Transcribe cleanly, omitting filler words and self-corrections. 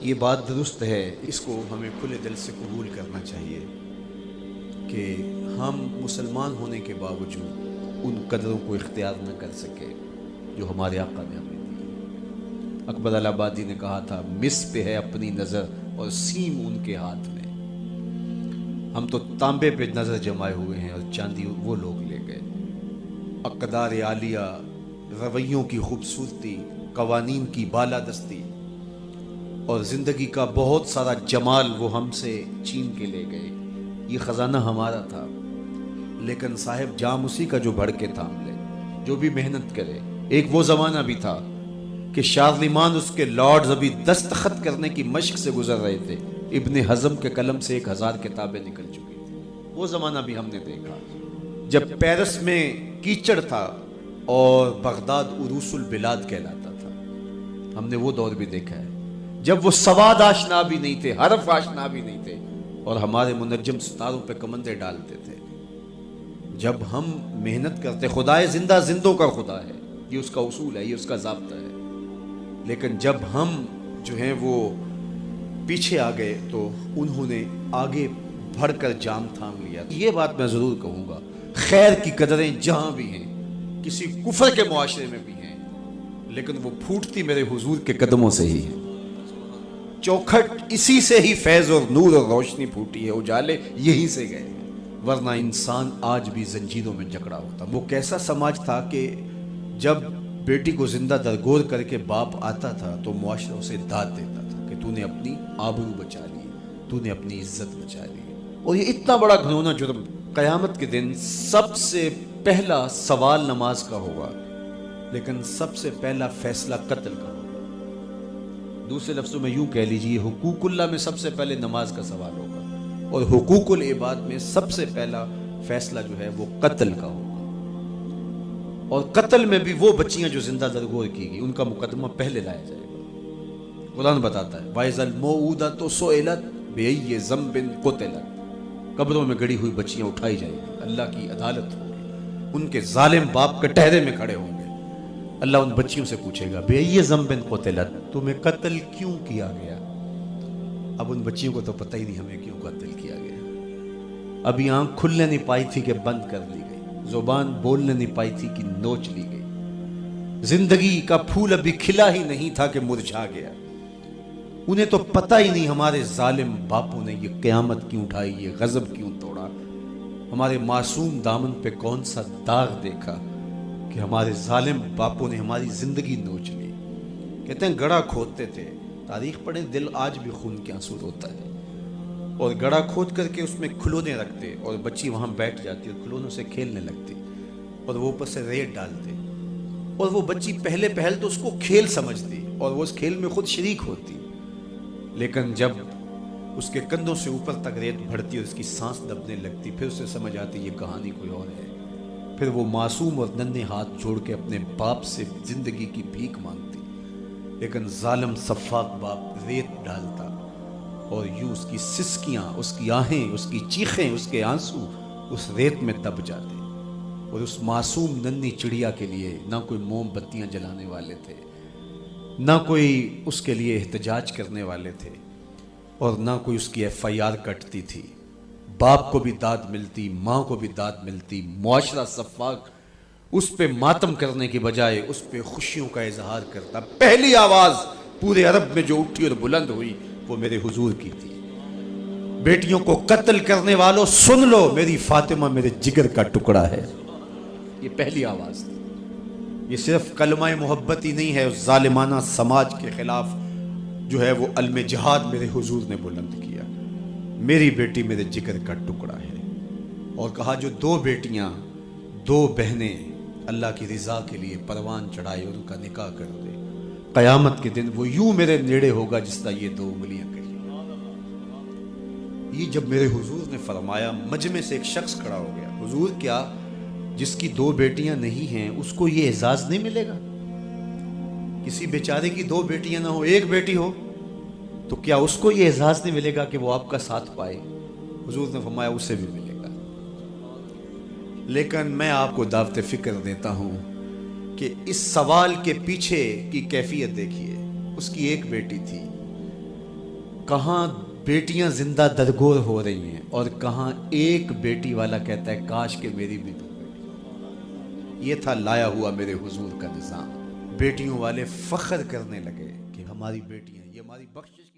یہ بات درست ہے، اس کو ہمیں کھلے دل سے قبول کرنا چاہیے کہ ہم مسلمان ہونے کے باوجود ان قدروں کو اختیار نہ کر سکے جو ہمارے آقا نے ہمیں دی۔ اکبر الہآبادی نے کہا تھا، مس پہ ہے اپنی نظر اور سیم ان کے ہاتھ میں۔ ہم تو تانبے پہ نظر جمائے ہوئے ہیں اور چاندی وہ لوگ لے گئے۔ اقدار عالیہ، رویوں کی خوبصورتی، قوانین کی بالادستی اور زندگی کا بہت سارا جمال وہ ہم سے چھین کے لے گئے۔ یہ خزانہ ہمارا تھا، لیکن صاحب جام اسی کا جو بڑھ کے تھام لے، جو بھی محنت کرے۔ ایک وہ زمانہ بھی تھا کہ شارلمان اس کے لارڈز ابھی دستخط کرنے کی مشق سے گزر رہے تھے، ابن حزم کے قلم سے 1000 کتابیں نکل چکی تھی۔ وہ زمانہ بھی ہم نے دیکھا جب پیرس میں کیچڑ تھا اور بغداد عروس البلاد کہلاتا تھا۔ ہم نے وہ دور بھی دیکھا ہے جب وہ سواد آشنا بھی نہیں تھے، حرف آشنا بھی نہیں تھے، اور ہمارے منجم ستاروں پہ کمندے ڈالتے تھے۔ جب ہم محنت کرتے، خدائے زندہ زندوں کا خدا ہے، یہ اس کا اصول ہے، یہ اس کا ضابطہ ہے، لیکن جب ہم جو ہیں وہ پیچھے آ گئے تو انہوں نے آگے بڑھ کر جام تھام لیا۔ یہ بات میں ضرور کہوں گا، خیر کی قدریں جہاں بھی ہیں، کسی کفر کے معاشرے میں بھی ہیں، لیکن وہ پھوٹتی میرے حضور کے قدموں سے ہی ہے۔ چوکھٹ اسی سے ہی فیض اور نور اور روشنی پھوٹی ہے، اجالے یہی سے گئے ہیں، ورنہ انسان آج بھی زنجیروں میں جکڑا ہوتا۔ وہ کیسا سماج تھا کہ جب بیٹی کو زندہ درگور کر کے باپ آتا تھا تو معاشرہ اسے داد دیتا تھا کہ تو نے اپنی آبرو بچا لی، تو نے اپنی عزت بچا لی۔ اور یہ اتنا بڑا گھنونا جرم، قیامت کے دن سب سے پہلا سوال نماز کا ہوگا، لیکن سب سے پہلا فیصلہ قتل کا ہوگا۔ دوسرے لفظوں میں یوں کہہ لیجیے، حقوق اللہ میں سب سے پہلے نماز کا سوال ہوگا، اور حقوق العباد میں سب سے پہلا فیصلہ جو ہے وہ قتل کا ہوگا۔ اور قتل میں بھی وہ بچیاں جو زندہ درگور کی گئی، ان کا مقدمہ پہلے لایا جائے گا۔ قرآن بتاتا ہے، وَإِذَا الْمَوْءُودَةُ سُئِلَتْ بِأَيِّ ذَنبٍ قُتِلَتْ، قبروں میں گڑی ہوئی بچیاں اٹھائی جائیں گی، اللہ کی عدالت ہوگی، ان کے ظالم باپ کٹہرے میں کھڑے ہوں گے۔ اللہ ان بچیوں سے پوچھے گا، بِأَيِّ ذَنبٍ قُتِلَتْ، تمہیں قتل کیوں کیا گیا؟ اب ان بچیوں کو تو پتہ ہی نہیں ہمیں کیوں قتل کیا گیا۔ ابھی آنکھ کھلنے نہیں پائی تھی کہ بند کر لی گئی، زبان بولنے نہیں پائی تھی کہ نوچ لی گئی، زندگی کا پھول ابھی کھلا ہی نہیں تھا کہ مرجھا گیا۔ انہیں تو پتہ ہی نہیں ہمارے ظالم باپوں نے یہ قیامت کیوں اٹھائی، یہ غضب کیوں توڑا، ہمارے معصوم دامن پہ کون سا داغ دیکھا کہ ہمارے ظالم باپوں نے ہماری زندگی نوچ لی۔ کہتے ہیں گڑھا کھودتے تھے، تاریخ پڑھیں، دل آج بھی خون کے آنسو روتا ہے، اور گڑھا کھود کر کے اس میں کھلونے رکھتے اور بچی وہاں بیٹھ جاتی اور کھلونوں سے کھیلنے لگتی، اور وہ اوپر سے ریت ڈالتے، اور وہ بچی پہلے پہل تو اس کو کھیل سمجھتی اور وہ اس کھیل میں خود شریک ہوتی، لیکن جب اس کے کندھوں سے اوپر تک ریت بڑھتی اور اس کی سانس دبنے لگتی، پھر اسے سمجھ آتی یہ کہانی کوئی اور ہے۔ پھر وہ معصوم اور ننھے ہاتھ جوڑ کے اپنے باپ سے زندگی کی بھیک مانگتی، لیکن ظالم سفاک باپ ریت ڈالتا، اور یوں اس کی سسکیاں، اس کی آہیں، اس کی چیخیں، اس کے آنسو اس ریت میں دب جاتے۔ اور اس معصوم ننھی چڑیا کے لیے نہ کوئی موم بتیاں جلانے والے تھے، نہ کوئی اس کے لیے احتجاج کرنے والے تھے، اور نہ کوئی اس کی FIR کٹتی تھی۔ باپ کو بھی داد ملتی، ماں کو بھی داد ملتی، معاشرہ سفاک اس پہ ماتم کرنے کی بجائے اس پہ خوشیوں کا اظہار کرتا۔ پہلی آواز پورے عرب میں جو اٹھی اور بلند ہوئی وہ میرے حضور کی تھی، بیٹیوں کو قتل کرنے والوں سن لو، میری فاطمہ میرے جگر کا ٹکڑا ہے۔ یہ پہلی آواز تھی۔ یہ صرف کلمہ محبت ہی نہیں ہے، اس ظالمانہ سماج کے خلاف جو ہے وہ علم جہاد میرے حضور نے بلند کیا، میری بیٹی میرے جگر کا ٹکڑا ہے۔ اور کہا جو دو بیٹیاں، دو بہنیں اللہ کی رضا کے لیے پروان چڑھائے اور ان کا نکاح کر دے، قیامت کے دن وہ یوں میرے نیڑے ہوگا جس طرح یہ دو انگلیاں کہی۔ یہ جب میرے حضور نے فرمایا، مجمع سے ایک شخص کھڑا ہو گیا، حضور کیا جس کی دو بیٹیاں نہیں ہیں اس کو یہ اعزاز نہیں ملے گا؟ کسی بیچارے کی دو بیٹیاں نہ ہو، ایک بیٹی ہو، تو کیا اس کو یہ اعزاز نہیں ملے گا کہ وہ آپ کا ساتھ پائے؟ حضور نے فرمایا اسے بھی ملے گا۔ لیکن میں آپ کو دعوت فکر دیتا ہوں کہ اس سوال کے پیچھے کی کیفیت دیکھیے۔ اس کی ایک بیٹی تھی، کہاں بیٹیاں زندہ درگور ہو رہی ہیں اور کہاں ایک بیٹی والا کہتا ہے کاش کہ میری بھی دو بیٹی۔ یہ تھا لایا ہوا میرے حضور کا نظام۔ بیٹیوں والے فخر کرنے لگے کہ ہماری بیٹیاں، یہ ہماری بخشش